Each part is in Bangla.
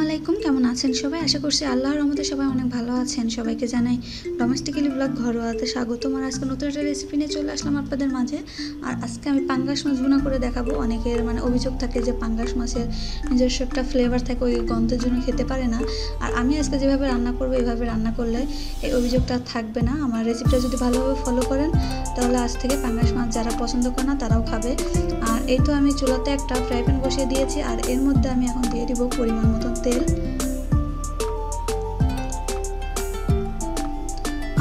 আলাইকুম, কেমন আছেন সবাই? আশা করছি আল্লাহর রহমতে সবাই অনেক ভালো আছেন। সবাইকে জানাই ডোমেস্টিক্যালি ব্লগ ঘরোয়াতে স্বাগতম। আর আজকে নতুন একটা রেসিপি নিয়ে চলে আসলাম আপনাদের মাঝে। আর আজকে আমি পাঙ্গাস মাছ ভুনা করে দেখাবো। অনেকের অভিযোগ থাকে যে পাঙ্গাস মাছের নিজস্ব একটা ফ্লেভার থাকে, ওই গন্ধের জন্য খেতে পারে না। আর আমি আজকে যেভাবে রান্না করবো এইভাবে রান্না করলে এই অভিযোগটা থাকবে না। আমার রেসিপিটা যদি ভালোভাবে ফলো করেন তাহলে আজ থেকে পাঙ্গাস মাছ যারা পছন্দ করে না তারাও খাবে। আর এই তো আমি চুলাতে একটা ফ্রাই প্যান বসিয়ে দিয়েছি, আর এর মধ্যে আমি এখন দিয়ে দিব পরিমাণ মতন তেল।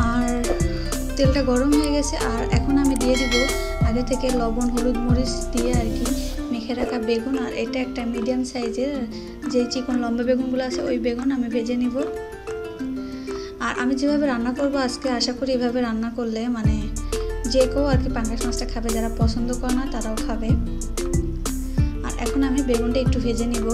আর তেলটা গরম হয়ে গেছে, আর এখন আমি দিয়ে দিব আগে থেকে লবণ হলুদ মরিচ দিয়ে আর কি মেখে রাখা বেগুন। আর এটা একটা মিডিয়াম সাইজের যে চিকন লম্বা বেগুনগুলো আছে ওই বেগুন আমি ভেজে নিব। আর আমি যেভাবে রান্না করব আজকে, আশা করি এভাবে রান্না করলে যে কেউ আর কি পাঙ্গাস মাছটা খাবে, যারা পছন্দ করে না তারাও খাবে। আর এখন আমি বেগুনটা একটু ভেজে নিব।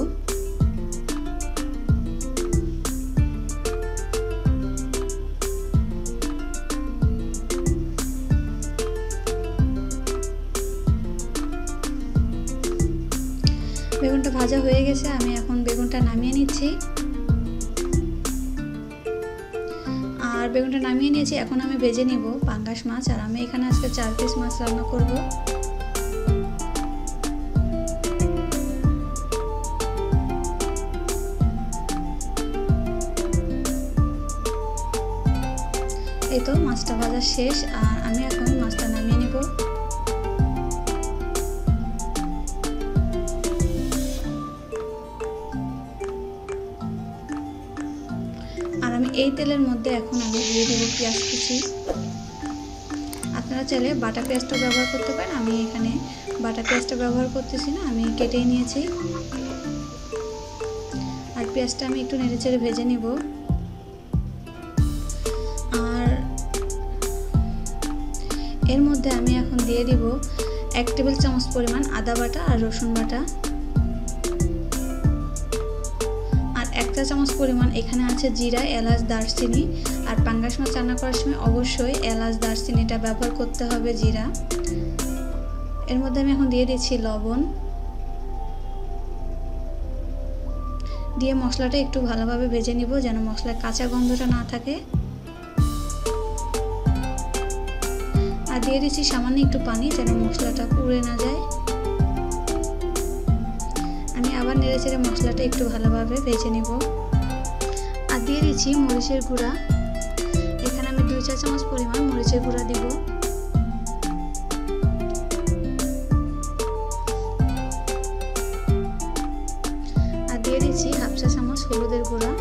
বেগুনটা ভাজা হয়ে গেছে, আমি এখন বেগুনটা নামিয়ে নিচ্ছি। আর বেগুনটা নামিয়ে নিয়েছি, এখন আমি ভেজে নিব পাঙ্গাস মাছ। আর আমি এখানে আজকে 4 পিস মাছ রান্না করব। এই তো মাছটা ভাজা শেষ, আর আমি এখন মাছটা নামিয়ে নিব। আর আমি এই তেলের মধ্যে এখন আমি দিয়ে দেব পেঁয়াজ কুচি। আপনারা চাইলে বাটা পেঁয়াজটা ব্যবহার করতে পারেন, আমি এখানে বাটা পেঁয়াজটা ব্যবহার করতেছি না, আমি কেটেই নিয়েছি। আর পেঁয়াজটা আমি একটু নেড়েচেড়ে ভেজে নিব। আর এর মধ্যে আমি এখন দিয়ে দিব 1 টেবিল চামচ পরিমাণ আদা বাটা আর রসুন বাটা। আর 1 চা চামচ পরিমাণ এখানে আছে জিরা, এলাচ, দারচিনি। আর পাঙ্গাস মাছ রান্না করার সময় অবশ্যই এলাচ দারচিনিটা ব্যবহার করতে হবে, জিরা। এর মধ্যে আমি এখন দিয়ে দিচ্ছি লবণ, দিয়ে মশলাটা একটু ভালোভাবে ভেজে নিব যেন মশলার কাঁচা গন্ধটা না থাকে। আর দিয়ে দিচ্ছি সামান্য একটু পানি যেন মশলাটা পুড়ে না যায়। আমি আবার নেড়েচেড়ে মশলাটা একটু ভালোভাবে ভেজে নিব। আর দিয়ে দিচ্ছি মরিচের গুঁড়া, এখানে আমি 2 চা চামচ পরিমাণ মরিচের গুঁড়া দিব। আর দিয়ে দিচ্ছি 1/2 চা চামচ হলুদের গুঁড়া।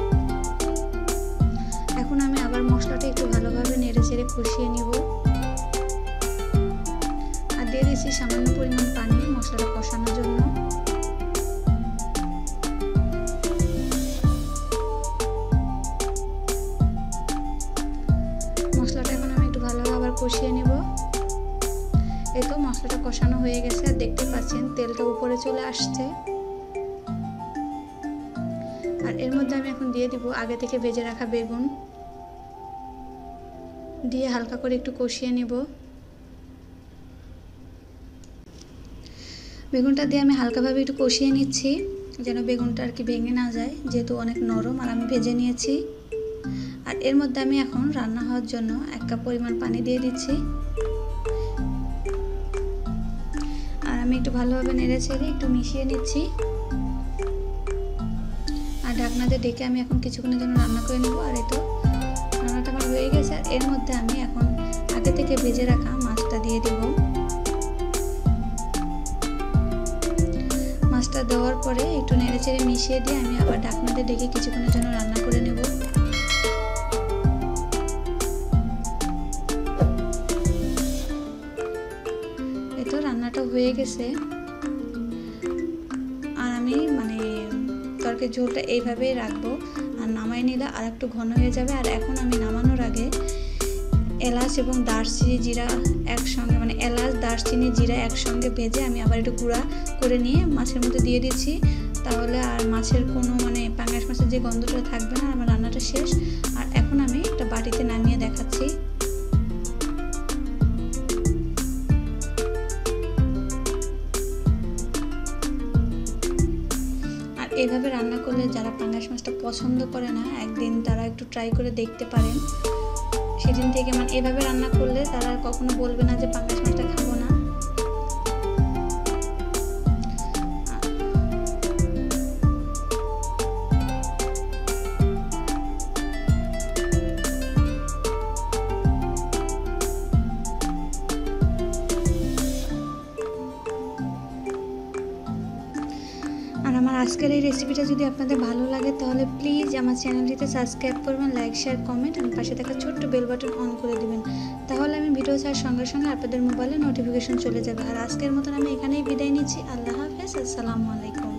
এখন আমি আবার মশলাটা একটু ভালোভাবে নেড়েচেড়ে কষিয়ে নিব। আর দিয়ে দিচ্ছি সামান্য পরিমাণ পানি মশলাটা কষানোর জন্য। মশলাটা এখন আমি একটু ভালোভাবে আবার কষিয়ে নিব। এই তো মশলাটা কষানো হয়ে গেছে, আর দেখতে পাচ্ছেন তেলটা উপরে চলে আসছে। আর এর মধ্যে আমি এখন দিয়ে দিব আগে থেকে ভেজে রাখা বেগুন, দিয়ে হালকা করে একটু কষিয়ে নিব। বেগুনটা দিয়ে আমি হালকাভাবে একটু কষিয়ে নিচ্ছি যেন বেগুনটা আর কি ভেঙে না যায়, যেহেতু অনেক নরম। আর আমি ভেজে নিয়েছি। আর এর মধ্যে আমি এখন রান্না হওয়ার জন্য 1 কাপ পরিমাণ পানি দিয়ে দিচ্ছি। আর আমি একটু ভালোভাবে নেড়েচেড়ে একটু মিশিয়ে নিচ্ছি। আর ঢাকনা দিয়ে ডেকে আমি এখন কিছুক্ষণের জন্য রান্না করে নেব। আর এই তো রান্নাটা আমার হয়ে গেছে। আর এর মধ্যে আমি এখন আগে থেকে ভেজে রাখা মাছটা দিয়ে দেব। মাছটা দেওয়ার পরে একটু নেড়েচেড়ে মিশিয়ে দিয়ে আমি আবার ঢাকনা দিয়ে ডেকে কিছুক্ষণের জন্য রান্না করে নেব। এই তো রান্নাটা হয়ে গেছে। আর আমি তরকারির ঝোলটা এইভাবেই রাখবো, আর নামাই নিলে আর একটু ঘন হয়ে যাবে। আর এখন আমি নামানোর আগে এলাচ এবং দারচিনি জিরা একসঙ্গে এলাচ দারচিনি জিরা একসঙ্গে ভেজে আমি আবার একটু গুঁড়া করে নিয়ে মাছের মধ্যে দিয়ে দিচ্ছি। তাহলে আর মাছের কোনো পাঙ্গাস মাছের যে গন্ধটা থাকবে না। আমার রান্নাটা শেষ। আর এখন আমি একটা বাটিতে নামিয়ে দেখাচ্ছি। এইভাবে রান্না করলে যারা পাঙ্গাস মাছটা পছন্দ করে না, একদিন তারা একটু ট্রাই করে দেখতে পারেন। সেদিন থেকে মানে এভাবে রান্না করলে তারা কখনো বলবে না যে পাঙ্গাস মাছটা খাবো না। আর আমার আজকের এই রেসিপিটা যদি আপনাদের ভালো লাগে তাহলে প্লিজ আমার চ্যানেলটিতে সাবস্ক্রাইব করবেন, লাইক, শেয়ার, কমেন্ট আর পাশে থাকা ছোট্ট বেল বাটন অন করে দিবেন। তাহলে আমি ভিডিও ছাড়ার সঙ্গে সঙ্গে আপনাদের মোবাইলে নোটিফিকেশন চলে যাবে। আর আজকের মতন আমি এখানেই বিদায় নিচ্ছি। আল্লাহ হাফেজ, আসসালামু আলাইকুম।